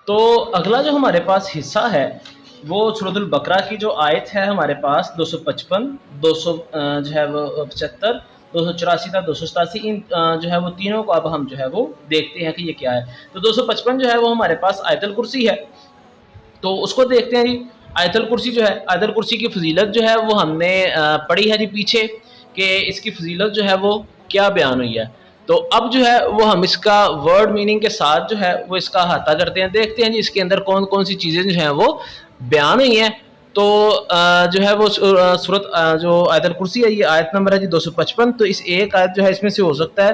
تو اگلا جو ہمارے پاس حصہ ہے وہ سورۃ البقرہ کی جو آیت ہے ہمارے پاس 255 200 جو ہے وہ 75 284 تا 287 ان جو ہے وہ تینوں کو اب ہم جو ہے وہ دیکھتے ہیں کہ یہ کیا ہے۔ تو 255 جو ہے وہ ہمارے پاس آیت الکرسی ہے، تو اس کو دیکھتے ہیں جی۔ آیت الکرسی جو ہے، آیت الکرسی کی فضیلت جو ہے وہ ہم نے پڑھی ہے جی پیچھے، کہ اس کی فضیلت جو ہے وہ کیا بیان ہوئی ہے۔ تو اب جو ہے وہ ہم اس کا ورڈ میننگ کے ساتھ جو ہے وہ اس کا احاطہ کرتے ہیں، دیکھتے ہیں جی اس کے اندر کون کون سی چیزیں جو ہیں وہ بیان ہوئی ہیں۔ تو جو ہے وہ سورت جو آیت الکرسی ہے یہ آیت نمبر ہے جی 255۔ تو اس ایک آیت جو ہے اس میں سے ہو سکتا ہے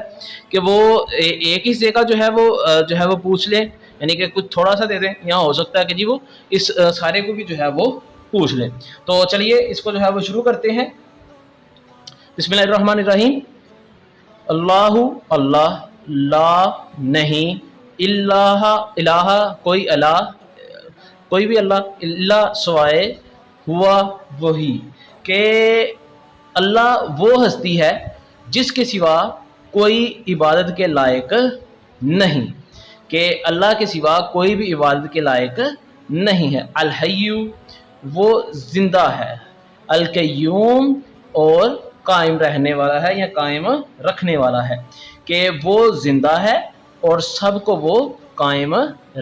کہ وہ ایک حصے کا جو ہے وہ پوچھ لیں، یعنی کہ کچھ تھوڑا سا دے دیں، یا ہو سکتا ہے کہ جی وہ اس سارے کو بھی جو ہے وہ پوچھ لیں۔ تو چلیے اس کو جو ہے وہ شروع کرتے ہیں۔ بسم اللہ الرحمن الرحیم۔ اللہ اللہ، لا نہیں، اللہ الہ کوئی الہ، کوئی بھی اللہ، اللہ سوائے، ہوا وہی، کہ اللہ وہ ہستی ہے جس کے سوا کوئی عبادت کے لائق نہیں، کہ اللہ کے سوا کوئی بھی عبادت کے لائق نہیں ہے۔ الحی وہ زندہ ہے، القیوم اور قائم رہنے والا ہے یا قائم رکھنے والا ہے، کہ وہ زندہ ہے اور سب کو وہ قائم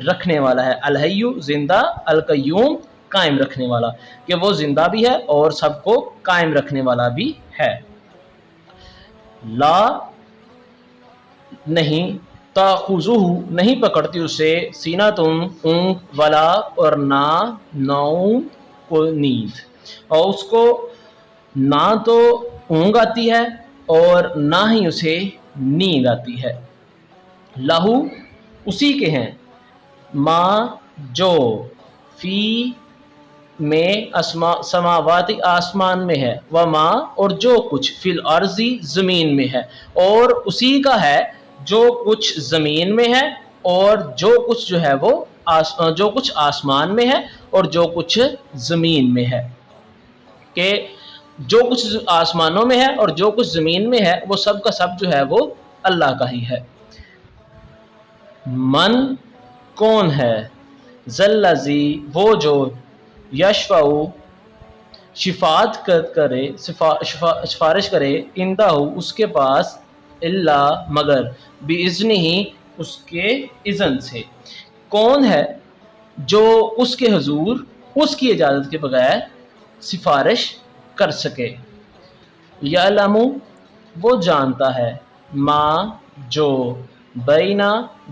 رکھنے والا ہے۔ الحی زندہ، القیوم قائم رکھنے والا، کہ وہ زندہ بھی ہے اور سب کو قائم رکھنے والا بھی ہے۔ لا نہیں، تاخذہ نہیں پکڑتی اسے، سینتم اونگ، ولا اور نہ نوم کو نیند، اور اس کو نہ تو اونگ آتی ہے اور نہ ہی اسے نیند آتی ہے۔ لہو اسی کے ہیں، ما جو، فی میں سماواتی آسمان میں ہے، وما اور جو کچھ، فی الارضی زمین میں ہے، اور اسی کا ہے جو کچھ زمین میں ہے اور جو کچھ جو ہے وہ جو کچھ آسمان میں ہے اور جو کچھ زمین میں ہے، کہ جو کچھ آسمانوں میں ہے اور جو کچھ زمین میں ہے وہ سب کا سب جو ہے وہ اللہ کا ہی ہے۔ من کون ہے، ذلذی وہ جو، یشفع شفاعت کرے، سفارش کرے، عندہ اس کے پاس، اللہ مگر، باذنہ اس کے اذن سے، کون ہے جو اس کے حضور اس کی اجازت کے بغیر سفارش کر سکے۔ یعلم وہ جانتا ہے، ما جو، بینا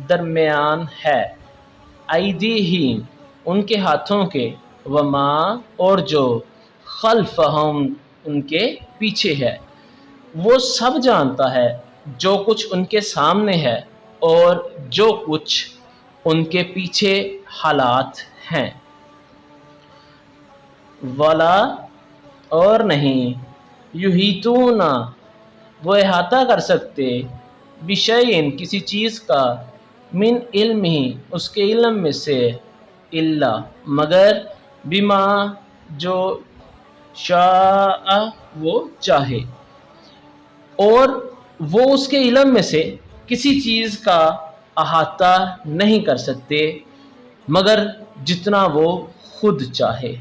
درمیان ہے، ایدیہم ان کے ہاتھوں کے، وما اور جو، خلفہم ان کے پیچھے ہے۔ وہ سب جانتا ہے جو کچھ ان کے سامنے ہے اور جو کچھ ان کے پیچھے حالات ہیں۔ ولا اور نہیں، یحیطون وہ احاطہ کر سکتے، بشیء کسی چیز کا، من علمہ اس کے علم میں سے، الا مگر، بما جو، شاء وہ چاہے، اور وہ اس کے علم میں سے کسی چیز کا احاطہ نہیں کر سکتے مگر جتنا وہ خود چاہے۔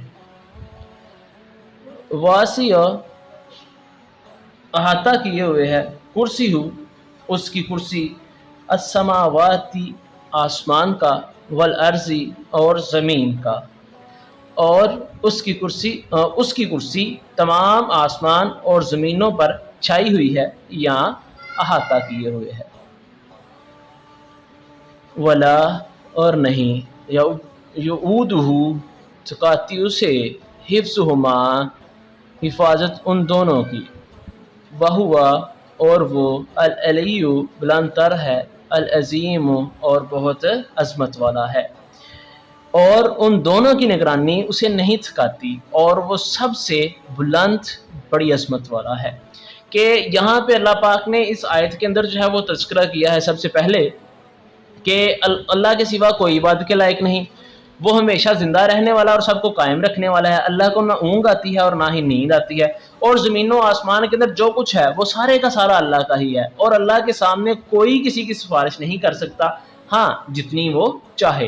واسع احاطہ کیے ہوئے ہے، کرسی ہو اس کی کرسی، السماواتی آسمان کا، والارضی اور زمین کا، اور اس کی کرسی تمام آسمان اور زمینوں پر چھائی ہوئی ہے یا احاطہ کیے ہوئے ہے۔ ولا اور نہیں، یعودہ چکاتی اسے، حفظہما حفاظت ان دونوں کی، وہو اور وہ، العلی بلند تر ہے، العظیم اور بہت عظمت والا ہے، اور ان دونوں کی نگرانی اسے نہیں تھکاتی اور وہ سب سے بلند بڑی عظمت والا ہے۔ کہ یہاں پہ اللہ پاک نے اس آیت کے اندر جو ہے وہ تذکرہ کیا ہے سب سے پہلے کہ اللہ کے سوا کوئی عبادت کے لائق نہیں، وہ ہمیشہ زندہ رہنے والا اور سب کو قائم رکھنے والا ہے، اللہ کو نہ اونگ آتی ہے اور نہ ہی نیند آتی ہے، اور زمین و آسمان کے اندر جو کچھ ہے وہ سارے کا سارا اللہ کا ہی ہے، اور اللہ کے سامنے کوئی کسی کی سفارش نہیں کر سکتا، ہاں جتنی وہ چاہے۔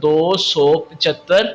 275।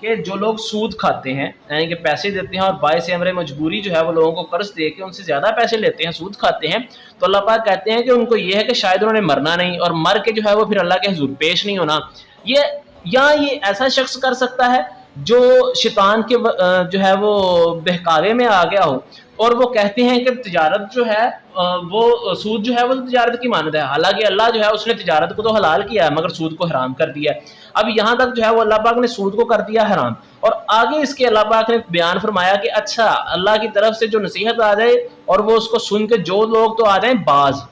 کہ جو لوگ سود کھاتے ہیں یعنی کہ پیسے دیتے ہیں اور باعث امر مجبوری جو ہے وہ لوگوں کو قرض دے کے ان سے زیادہ پیسے لیتے ہیں، سود کھاتے ہیں، تو اللہ پاک کہتے ہیں کہ ان کو یہ ہے کہ شاید انہوں نے مرنا نہیں اور مر کے جو ہے وہ پھر اللہ کے حضور پیش نہیں ہونا۔ یہ ایسا شخص کر سکتا ہے جو شیطان کے جو ہے وہ بہکاوے میں آ گیا ہو اور وہ کہتے ہیں کہ تجارت جو ہے وہ سود جو ہے وہ تجارت کی مانند ہے، حالانکہ اللہ جو ہے اس نے تجارت کو تو حلال کیا ہے مگر سود کو حرام کر دیا ہے۔ اب یہاں تک جو ہے وہ اللہ پاک نے سود کو کر دیا حرام، اور آگے اس کے اللہ پاک نے بیان فرمایا کہ اچھا اللہ کی طرف سے جو نصیحت آ جائے اور وہ اس کو سن کے جو لوگ تو آ جائیں باز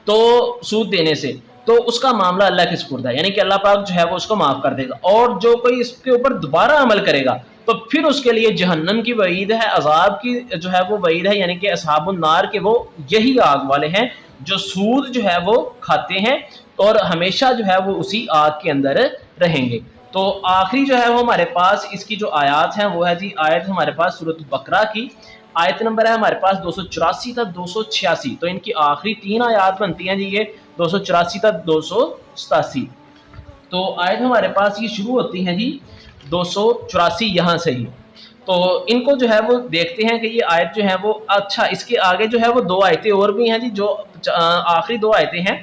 تو سود دینے سے، تو اس کا معاملہ اللہ کے سپرد ہے، یعنی کہ اللہ پاک جو ہے وہ اس کو معاف کر دے گا، اور جو کوئی اس کے اوپر دوبارہ عمل کرے گا تو پھر اس کے لیے جہنم کی وعید ہے، عذاب کی جو ہے وہ وعید ہے، یعنی کہ اصحاب النار کے وہ یہی آگ والے ہیں جو سود جو ہے وہ کھاتے ہیں اور ہمیشہ جو ہے وہ اسی آگ کے اندر رہیں گے۔ تو آخری جو ہے وہ ہمارے پاس اس کی جو آیات ہیں وہ ہے جی آیت ہمارے پاس سورۃ البقرہ کی آیت نمبر ہے ہمارے پاس 284 تا 286، تو ان کی آخری 3 آیات بنتی ہیں جی یہ 284 تا 287۔ تو آیت ہمارے پاس یہ شروع ہوتی ہیں جی 284 یہاں سے ہی، تو ان کو جو ہے وہ دیکھتے ہیں کہ یہ آیت جو ہے وہ اچھا اس کے آگے جو ہے وہ 2 آیتیں اور بھی ہیں جی جو آخری 2 آیتیں ہیں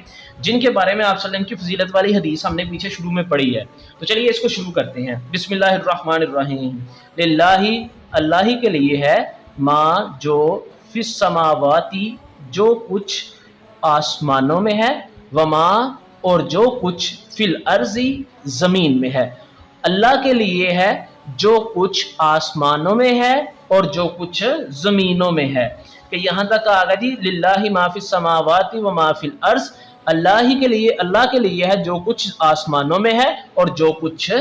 جن کے بارے میں آپ صلی اللہ علیہ وسلم کی فضیلت والی حدیث ہم نے پیچھے شروع میں پڑھی ہے، تو چلیے اس کو شروع کرتے ہیں۔ بسم اللہ الرحمن الرحیم، للہ اللہ ہی کے لیے ہے، ما جو فی السماواتی جو کچھ آسمانوں میں ہے، وما اور جو کچھ فی الارض زمین میں ہے، اللہ کے لیے ہے جو کچھ آسمانوں میں ہے اور جو کچھ زمینوں میں ہے، کہ یہاں تک آگا جی للہ ما فی السماوات و ما فی الارض، اللہ ہی کے لیے، اللہ کے لیے ہے جو کچھ آسمانوں میں ہے اور جو کچھ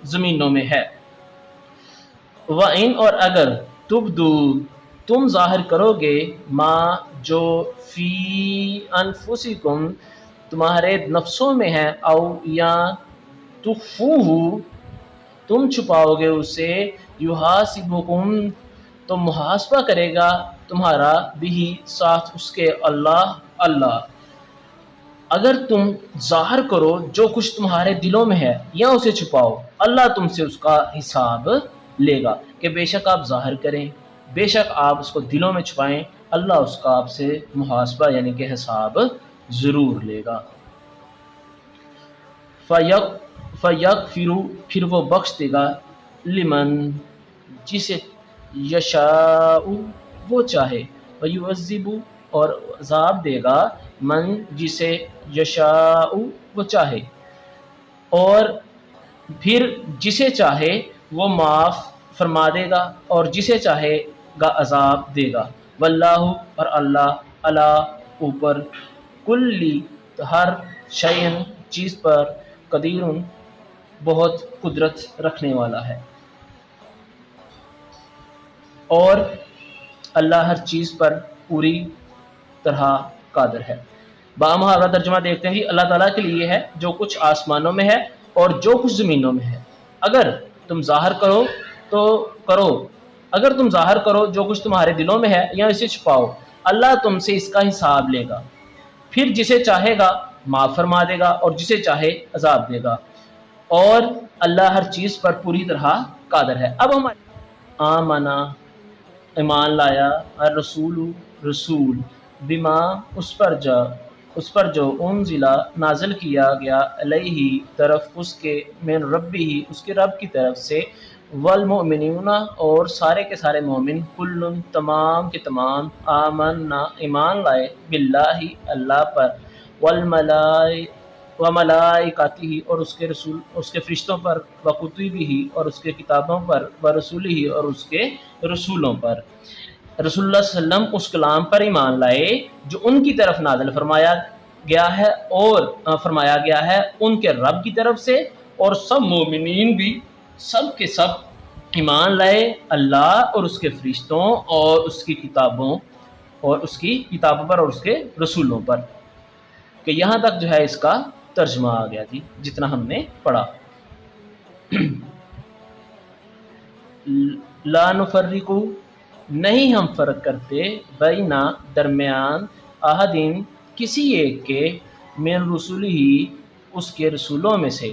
زمینوں میں ہے۔ وَإِنْ اور اگر تبدو تم ظاہر کرو گے، ما جو فی انفسکم تمہارے نفسوں میں ہے، او یا تخفوہ تم چھپاؤ گے اسے، یحاسبکم تو محاسبہ کرے گا تمہارا بھی ساتھ اس کے اللہ۔ اگر تم ظاہر کرو جو کچھ تمہارے دلوں میں ہے یا اسے چھپاؤ، اللہ تم سے اس کا حساب لے گا، کہ بے شک آپ ظاہر کریں بے شک آپ اس کو دلوں میں چھپائیں، اللہ اس کا آپ سے محاسبہ یعنی کہ حساب ضرور لے گا۔ فَيَغْفِرُ پھر وہ بخش دے گا، لمن جسے یشاء وہ چاہے، وَيُعَذِّبُ اور عذاب دے گا، من جسے یشاء وہ چاہے، اور پھر جسے چاہے وہ معاف فرما دے گا اور جسے چاہے گا عذاب دے گا، واللہ اور اللہ علی اوپر، کلی ہر شیء چیز پر، قدیر بہت قدرت رکھنے والا ہے، اور اللہ ہر چیز پر پوری طرح قادر ہے۔ بامحاورہ ترجمہ دیکھتے ہیں کہ اللہ تعالیٰ کے لیے ہے جو کچھ آسمانوں میں ہے اور جو کچھ زمینوں میں ہے، اگر تم ظاہر کرو تو کرو، اگر تم ظاہر کرو جو کچھ تمہارے دلوں میں ہے یا اسے چھپاؤ، اللہ تم سے اس کا حساب لے گا، پھر جسے چاہے گا معاف فرما دے گا اور جسے چاہے عذاب دے گا، اور اللہ ہر چیز پر پوری طرح قادر ہے۔ اب ہمارے آمنا ایمان لایا، الرسول رسول، بما اس پر جو انزلا نازل کیا گیا، علیہ طرف اس کے، من ربہ اس کے رب کی طرف سے، والمؤمنون اور سارے کے سارے مومن، کل تمام کے تمام، آمنا ایمان لائے، باللہ اللہ پر، وملائکتہ اور اس کے رسول اس کے فرشتوں پر، وکتبہ اور اس کے کتابوں پر، ورسلہ اور اس کے رسولوں پر، رسول اللہ صلی اللہ علیہ وسلم اس کلام پر ایمان لائے جو ان کی طرف نازل فرمایا گیا ہے اور فرمایا گیا ہے ان کے رب کی طرف سے، اور سب مومنین بھی سب کے سب ایمان لائے اللہ اور اس کے فرشتوں اور اس کی کتابوں اور اس کی کتابوں پر اور اس کے رسولوں پر، کہ یہاں تک جو ہے اس کا ترجمہ آ گیا جی جتنا ہم نے پڑھا۔ لا نفرق نہیں ہم فرق کرتے، بینا درمیان، احدین کسی ایک کے، من رسولہ اس کے رسولوں میں سے،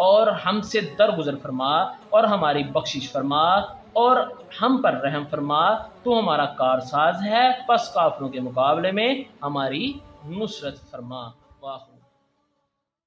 اور ہم سے درگزر فرما اور ہماری بخشش فرما اور ہم پر رحم فرما، تو ہمارا کارساز ہے، پس کافروں کے مقابلے میں ہماری نصرت فرما۔ واہ